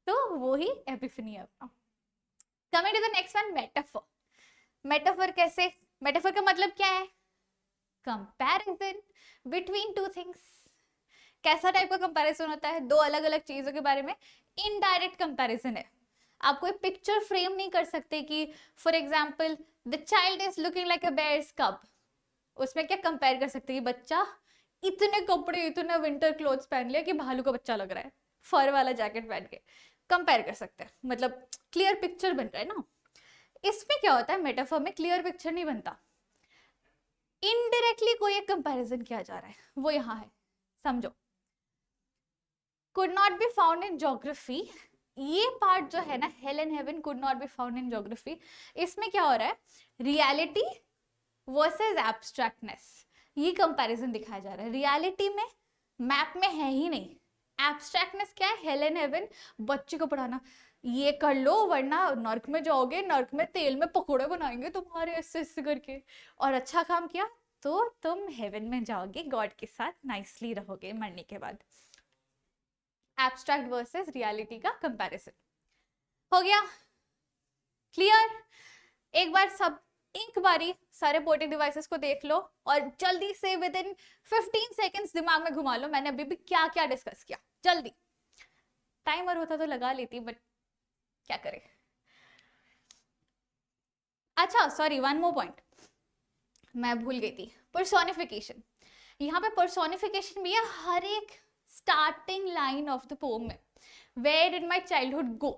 तो वो ही एपिफनी है अपना। Coming to the next one, metaphor. Metaphor कैसे? मेटाफर का मतलब क्या है? Comparison between two things. कैसा टाइप का कंपैरिजन होता है? दो अलग अलग चीजों के बारे में इनडायरेक्ट कंपैरिजन है। आप कोई पिक्चर फ्रेम नहीं कर सकते कि for example the child is looking like a bear's cub, उसमें क्या कंपेयर कर सकते हैं कि बच्चा इतने कपड़े, इतने विंटर क्लोथ्स पहन लिया कि भालू का बच्चा लग रहा है, फर वाला जैकेट पहन के कंपेयर कर सकते हैं, मतलब क्लियर पिक्चर बन रहा है ना। इसमें क्या होता है, मेटाफर में क्लियर पिक्चर नहीं बनता, इनडायरेक्टली कोई एक कंपैरिजन किया जा रहा है, वो यहाँ है, समझो। Could not be found in geography, ये पार्ट जो है ना, hello and heaven could not be found in geography, इसमें क्या हो रहा है, रियलिटी वर्सेस एब्स्ट्रैक्टनेस, ये कंपैरिजन दिखाया जा रहा है। रियलिटी में मैप में है ही नहीं, एब्स्ट्रैक्टनेस क्या है, हेल एंड हेवन बच्चे को पढ़ाना, ये कर लो वरना नर्क में जाओगे, नर्क में तेल में पकोड़े बनाएंगे तुम्हारे ऐसे ऐसे करके, और अच्छा काम किया तो तुम हेवन में जाओगे, गॉड के साथ नाइसली रहोगे मरने के बाद। एब्स्ट्रैक्ट वर्सेस रियलिटी का कंपैरिजन हो गया क्लियर? एक बार सब एक बारी सारे पोएटिक डिवाइसेस को देख लो और जल्दी से विद इन 15 सेकेंड्स दिमाग में घुमा लो मैंने अभी भी क्या क्या डिस्कस किया, जल्दी। टाइमर होता तो लगा लेती, बट क्या करें। अच्छा सॉरी, वन मोर पॉइंट, मैं भूल गई थी, पर्सोनिफिकेशन। यहाँ पे पर्सोनिफिकेशन भी है हर एक starting line of the poem में, where did my childhood go.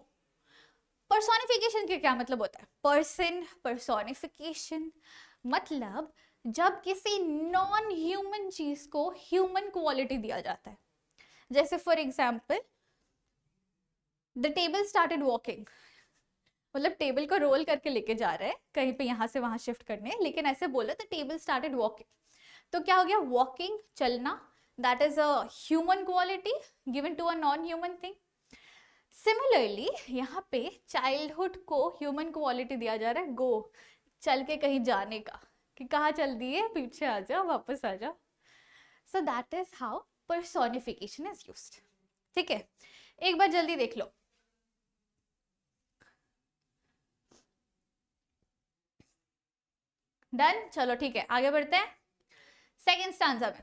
Personification के क्या मतलब होता है? पर्सन, पर्सोनिफिकेशन मतलब जब किसी नॉन ह्यूमन चीज को ह्यूमन क्वालिटी दिया जाता है। जैसे for example, the table started walking, मतलब टेबल को रोल करके लेके जा रहे हैं कहीं पे यहाँ से वहां शिफ्ट करने, लेकिन ऐसे बोले तो टेबल स्टार्टेड वॉकिंग, तो क्या हो गया? वॉकिंग, चलना, that is a human quality given to a non human thing. Similarly यहाँ पे चाइल्डहुड को ह्यूमन क्वालिटी दिया जा रहा है, गो, चल के कहीं जाने का, कि कहाँ चल दी है, पीछे आ जा, वापस आ जा। सो that is how personification is used. ठीक है, एक बार जल्दी देख लो। डन, चलो ठीक है, आगे बढ़ते हैं सेकेंड स्टांजा में।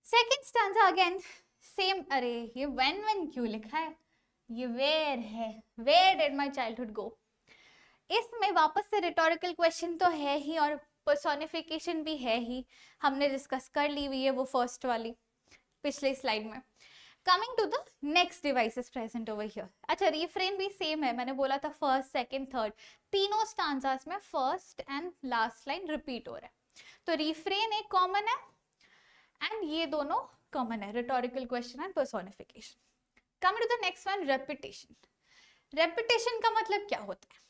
सेकेंड स्टांजा अगेन सेम, अरे ये when क्यों लिखा है, ये वेयर है, where did my childhood go. इसमें वापस से रिटोरिकल क्वेश्चन तो है ही और पर्सोनिफिकेशन भी है ही, हमने डिस्कस कर ली हुई है वो फर्स्ट वाली पिछले स्लाइड में। Coming to the next devices present over here. अच्छा, रिफ्रेन भी सेम है, मैंने बोला था फर्स्ट, सेकंड, थर्ड, तीनों स्टांजास में first and last line repeat हो रहा है, तो रिफ्रेन एक कॉमन है एंड ये दोनों कॉमन है, rhetorical question and personification. Coming to the next one, repetition. Repetition का मतलब क्या होता है?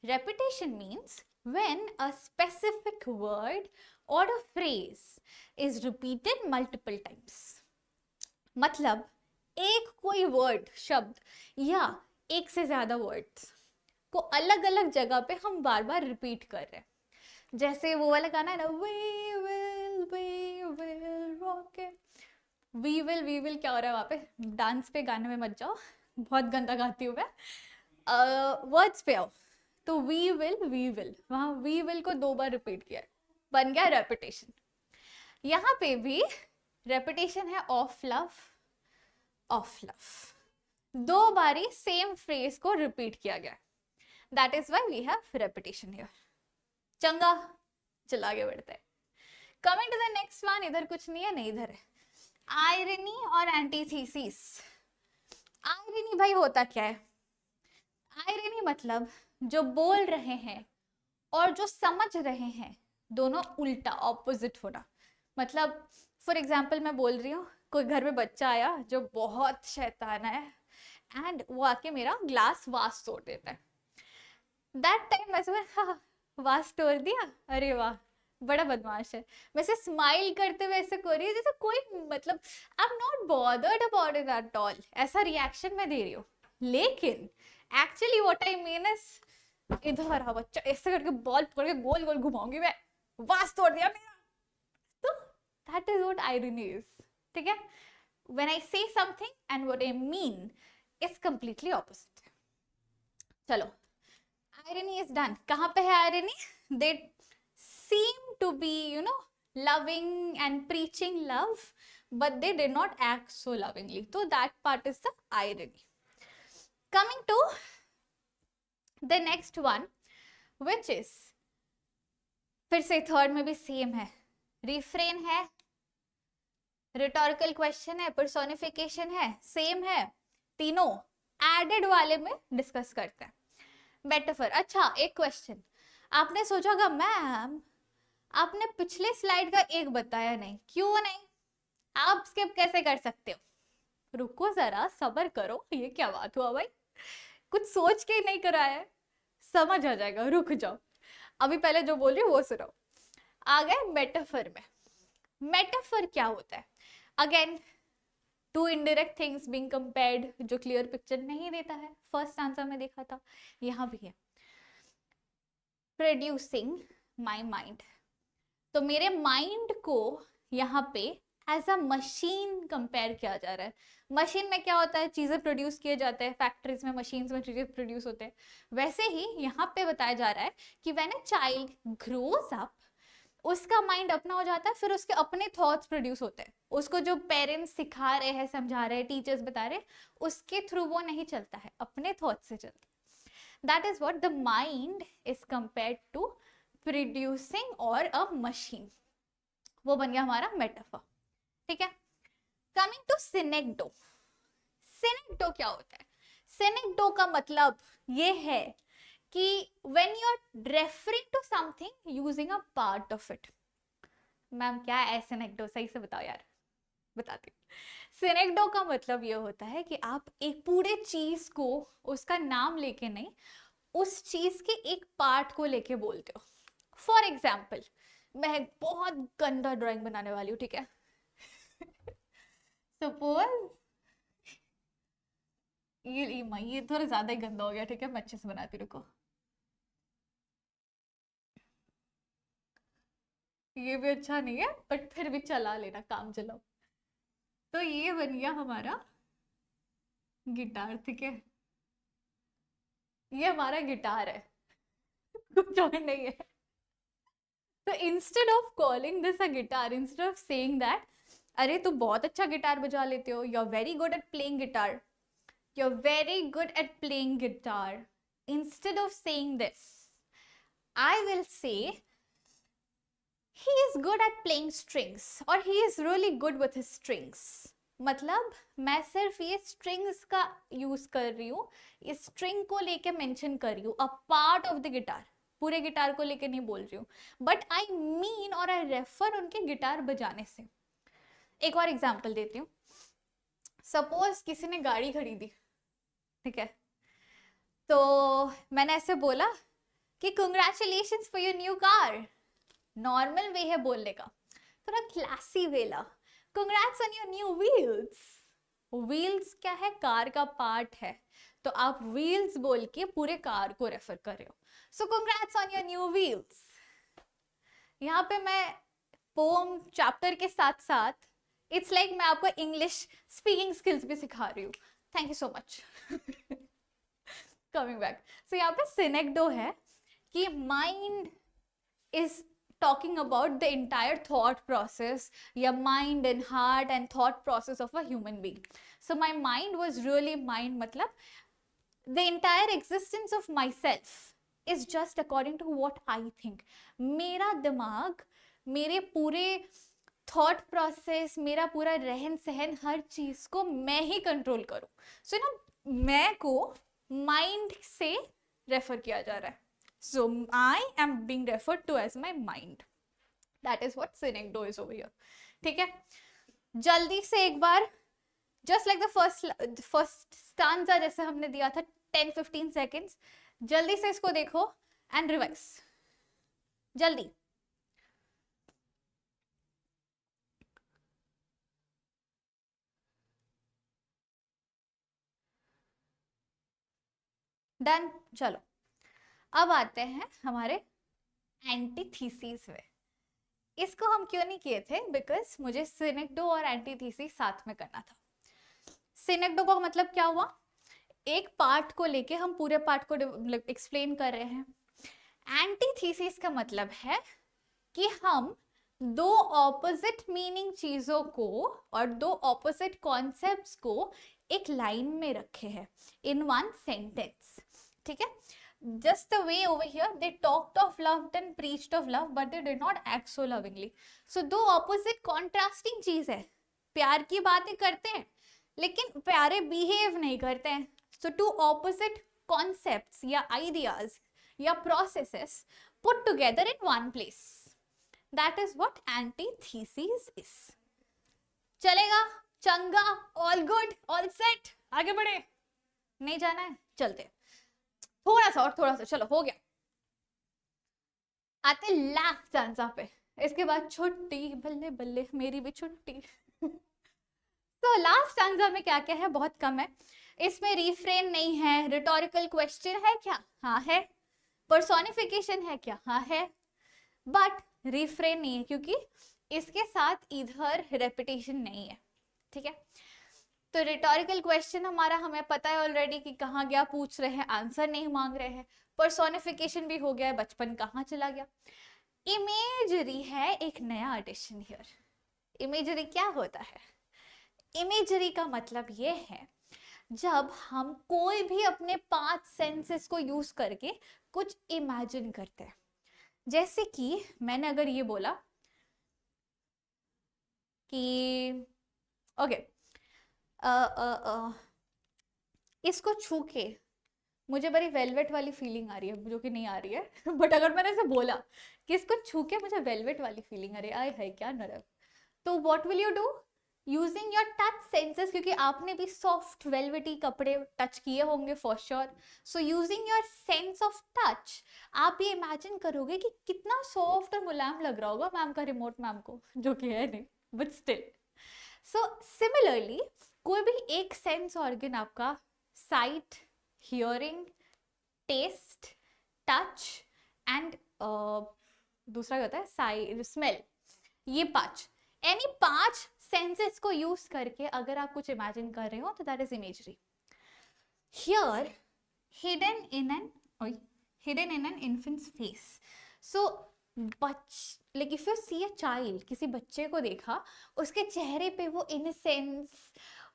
Repetition means when a specific word or a phrase is repeated multiple times। मतलब एक कोई वर्ड, शब्द या एक से ज्यादा वर्ड्स को अलग अलग जगह पे हम बार बार रिपीट कर रहे हैं। जैसे वो वाला गाना है ना, we will rock it, we will क्या हो रहा है वहाँ पे? डांस पे, गाने में मत जाओ, बहुत गंदा गाती हूँ मैं, वर्ड्स पे आओ। तो वी विल, वहाँ वी विल को 2 बार रिपीट किया, बन गया रेपिटेशन। यहाँ पे भी रेपिटेशन है ऑफ लव, ऑफ लव, 2 बारी सेम फ्रेज को रिपीट किया गया, that is why we have repetition here. चंगा, चल आगे बढ़ते हैं। Coming to the next one, इधर कुछ नहीं है, नहीं इधर है, आयरनी और एंटीथीसिस। आयरनी भाई होता क्या है? आयरनी मतलब जो बोल रहे हैं और जो समझ रहे हैं दोनों उल्टा, ऑपोजिट होना। मतलब फॉर एग्जाम्पल मैं बोल रही हूँ, कोई घर में बच्चा आया जो बहुत शैतान है एंड वो आके मेरा ग्लास वास तोड़ देता है, दैट टाइम मैं हाँ, वास तोड़ दिया, अरे वाह बड़ा बदमाश है, मैं से स्माइल करते हुए ऐसे कर रही हूँ जैसे कोई, मतलब I am not bothered about it at all, ऐसा रिएक्शन मैं दे रही हूँ। लेकिन actually what I mean is, इधर आ बच्चा, ऐसे करके बॉल पकड़ के गोल गोल घुमाऊंगी मैं, वास तोड़ दिया मेरा। तो that is what irony is. ठीक है, व्हेन आई से something and what I mean is completely opposite. चलो, आयरनी इज डन। कहाँ पे है irony? They seem to be, you know, loving and preaching love, but they did not act so lovingly. So that part is the irony. Coming to the next one, which is, फिर से third में भी same है, refrain है, rhetorical question है, personification है, same है, तीनों एडेड वाले में डिस्कस करते हैं। मेटाफर। अच्छा, एक क्वेश्चन आपने सोचा होगा, मैम आपने पिछले स्लाइड का एक बताया नहीं, क्यों नहीं? आप स्किप कैसे कर सकते हो? रुको जरा, सब्र करो, ये क्या बात हुआ भाई, कुछ सोच के नहीं कराया है, समझ आ जाएगा, रुक जाओ, अभी पहले जो बोल रही हूँ वो सुनो। आ गए मेटाफर में। मेटाफर क्या होता है? Again two indirect things being compared, जो क्लियर पिक्चर नहीं देता है, फर्स्ट आंसर में देखा था, यहाँ भी है। प्रोड्यूसिंग माई माइंड, तो मेरे माइंड को यहाँ पे एज अ मशीन कंपेयर किया जा रहा है। मशीन में क्या होता है? चीजें प्रोड्यूस किए जाते हैं, फैक्ट्रीज में मशीन्स में चीजें प्रोड्यूस होते हैं। वैसे ही यहाँ पे बताया जा रहा है कि when a child grows up, उसका माइंड अपना हो जाता है, फिर उसके अपने थॉट्स प्रोड्यूस होते हैं। उसको जो पेरेंट्स सिखा रहे हैं, समझा रहे हैं, टीचर्स बता रहे हैं, उसके थ्रू वो नहीं चलता है, अपने थॉट्स से चलता है। That is what the mind is compared to producing और अ मशीन, वो बन गया हमारा मेटाफर, ठीक है। कमिंग टू सिनेक्डो, सिनेक्डो क्या होता है? सिनेक्डो का मतलब ये है कि when you are referring to something using a part of it. Ma'am क्या है सिनेक्डो, सही से बताओ यार, बताती हूँ। सिनेक्डो का मतलब ये होता है कि आप एक पूरे चीज को उसका नाम लेके नहीं, उस चीज के एक पार्ट को लेके बोलते हो। फॉर एग्जाम्पल, मैं एक बहुत गंदा ड्राइंग बनाने वाली हूँ, ठीक है। सपोज ये थोड़ा ज्यादा ही गंदा हो गया, ठीक है, मैं अच्छे से बनाती हूँ, रुको। ये भी अच्छा नहीं है बट फिर भी चला लेना, काम चलाओ। तो ये बन गया हमारा गिटार, ठीक है। ये हमारा गिटार है, कुछ और नहीं है। तो instead of calling this a guitar, instead of saying that अरे तू बहुत अच्छा गिटार बजा लेते हो, you are very good at playing guitar, you are very good at playing guitar, instead of saying this I will say he is good at playing strings or he is really good with his strings। मतलब मैं सिर्फ ये strings का use कर रही हूँ, इस string को लेके मेंशन कर रही हूँ, a part of the guitar, पूरे गिटार को लेके नहीं बोल रही हूँ, बट आई मीन और आई रेफर उनके गिटार बजाने से। एक और एग्जांपल देती हूँ। सपोज किसी ने गाड़ी खरीदी, ठीक है, तो मैंने ऐसे बोला कि congratulations for your new car. Normal way है बोलने का, थोड़ा क्लासी वे ला, congrats on your new wheels. Wheels क्या है? कार का पार्ट है, तो आप व्हील्स बोल के पूरे कार को रेफर कर रहे हो। So congrats on your new wheels. यहाँ पे मैं पोम चैप्टर के साथ साथ इट्स लाइक मैं आपको इंग्लिश स्पीकिंग स्किल्स भी सिखा रही हूँ। Thank you so much. Coming back, so यहाँ पे सिनेक्डो है कि mind is talking about the entire thought process, your mind and heart and thought process of a human being. So my mind was really mind matlab the entire existence of myself is just according to what I think। मेरा दिमाग मेरे पूरे thought process, मेरा पूरा रहन सहन, हर चीज को मैं ही कंट्रोल करूं। सो ना मैं को माइंड से रेफर किया जा रहा है। So I am being referred to as my mind. That is what Synecdoche is over here. ठीक है, जल्दी से एक बार just like the first stanza जैसे हमने दिया था 10-15 seconds, जल्दी से इसको देखो and revise जल्दी। डन। चलो अब आते हैं हमारे एंटीथीसिस में। इसको हम क्यों नहीं किए थे? बिकॉज मुझे सिनेक्डो और एंटीथीसिस साथ में करना था। सिनेक्डो का मतलब क्या हुआ? एक पार्ट को लेके हम पूरे पार्ट को एक्सप्लेन कर रहे हैं। एंटीथीसिस का मतलब है कि हम दो ऑपोजिट मीनिंग चीजों को और दो ऑपोजिट कॉन्सेप्ट्स को एक लाइन में रखे हैं इन वन सेंटेंस, ठीक है। Just the way over here they talked of love and preached of love but they did not act so lovingly। So दो opposite contrasting चीज है, प्यार की बातें करते हैं लेकिन प्यारे बिहेव नहीं करते हैं। So two opposite concepts या ideas या processes put together in one place, that is what antithesis is। चलेगा? चंगा? all good? all set? आगे बढ़े? नहीं जाना है? चलते थोड़ा सा और, थोड़ा सा, चलो हो गया। आते लास्ट स्टैंजा पे, इसके बाद छुट्टी, बल्ले बल्ले मेरी भी छुट्टी। तो लास्ट स्टैंजा में क्या क्या है? बहुत कम है। इसमें रिफ्रेन नहीं है, रिटोरिकल क्वेश्चन है क्या? हाँ है। पर्सोनिफिकेशन है क्या? हाँ है। बट रिफ्रेन नहीं है क्योंकि इसके साथ इधर रेपिटेशन नहीं है, ठीक है। तो रिटोरिकल क्वेश्चन हमारा हमें पता है ऑलरेडी कि कहाँ गया, पूछ रहे हैं, आंसर नहीं मांग रहे हैं। पर्सोनिफिकेशन भी हो गया है, बचपन कहाँ चला गया। इमेजरी है एक नया एडिशन हियर। इमेजरी क्या होता है? इमेजरी का मतलब ये है जब हम कोई भी अपने 5 सेंसेस को यूज करके कुछ इमेजिन करते हैं। जैसे कि मैंने अगर ये बोला कि ओके, इसको छू के मुझे बड़ी वेलवेट वाली फीलिंग आ रही है, जो कि नहीं आ रही है बट अगर मैंने ऐसे बोला कि इसको छू के मुझे वेलवेट वाली फीलिंग आ रही है, आय है क्या नरक, तो what will you do? Using your touch senses, क्योंकि आपने भी सॉफ्ट वेलवेटी कपड़े टच किए होंगे for sure, so using your sense of touch आप ये इमेजिन करोगे कि कितना सॉफ्ट और मुलायम लग रहा होगा मैम का रिमोट मैम को, जो कि है नहीं बट स्टिल। सो सिमिलरली कोई भी एक सेंस ऑर्गन आपका, sight, hearing, taste, touch and दूसरा क्या होता है, साइट, स्मेल, ये 5, एनी 5 सेंसेस को यूज करके अगर आप कुछ इमेजिन कर रहे हो तो that is imagery. Here hidden in an infant's face, so like if you see a child, किसी बच्चे को देखा, उसके चेहरे पे वो इनसेंस,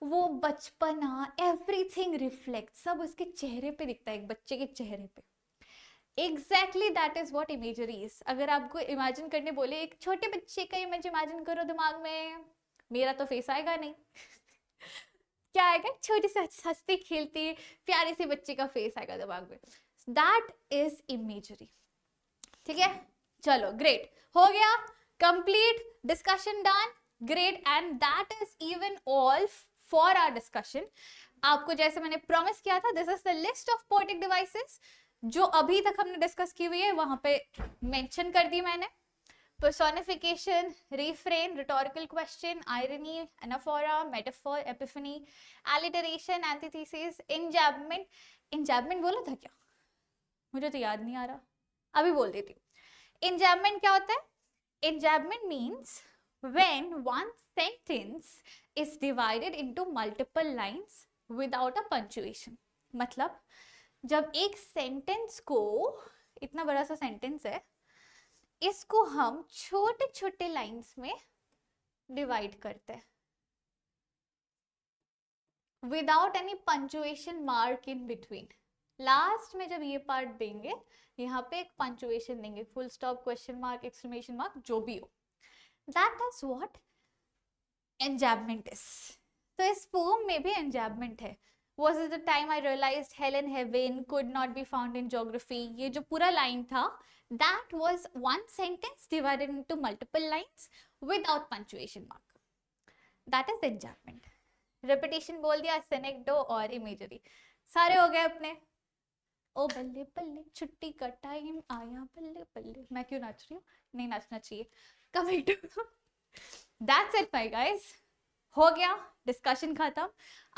वो बचपना, एवरीथिंग रिफ्लेक्ट, सब उसके चेहरे पे दिखता है, एक बच्चे के चेहरे पे। Exactly that is what imagery is. अगर आपको इमेजिन करने बोले एक छोटे बच्चे का इमेज इमेजिन करो दिमाग में, मेरा तो फेस आएगा नहीं क्या आएगा, छोटी सी हंसती खेलती प्यारे से बच्चे का फेस आएगा दिमाग में, दैट इज इमेजरी। ठीक है, चलो ग्रेट, हो गया, complete discussion done, great, and that is even all for our discussion. आपको जैसे मैंने प्रॉमिस किया था, this is the list of poetic devices जो अभी तक हमने डिस्कस की हुई है, वहां पे मेंशन कर दी मैंने। personification, refrain, rhetorical question, irony, anaphora, metaphor, epiphany, alliteration, antithesis, enjambment. enjambment बोला था क्या, मुझे तो याद नहीं आ रहा, अभी बोल देती हूँ। enjambment क्या होता है? enjambment means when one sentence is divided into multiple lines without a punctuation। मतलब जब एक सेंटेंस को, इतना बड़ा सा सेंटेंस है, इसको हम छोटे छोटे लाइंस में डिवाइड करते हैं without any punctuation mark in between. Last में जब ये पार्ट देंगे, यहाँ पे एक पंचुएशन देंगे, full stop, question mark, exclamation mark, जो भी हो, दैट इज व्हाट एंजैबमेंट इज। तो इस पोम में भी एंजैबमेंट है। Was it the time I realized hell and heaven could not be found in geography? ये जो पूरा लाइन था, that was one sentence divided into multiple lines without punctuation mark. That is enjambment. Repetition बोल दिया, synecdoche और imagery, सारे हो गए अपने। ओ बल्ले बल्ले छुट्टी का टाइम आया, बल्ले बल्ले, मैं क्यों नाच रही हूँ, नहीं नाचना चाहिए। Coming to that's it my guys, हो गया, डिस्कशन खत्म।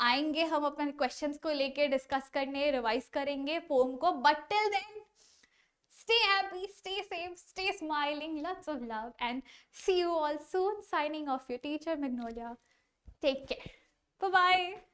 आएंगे हम अपने क्वेश्चंस को लेके डिस्कस करने, रिवाइज करेंगे पोम को, but till then stay happy, stay safe, stay smiling, lots of love, and see you all soon. Signing off, your teacher Magnolia. Take care. Bye bye.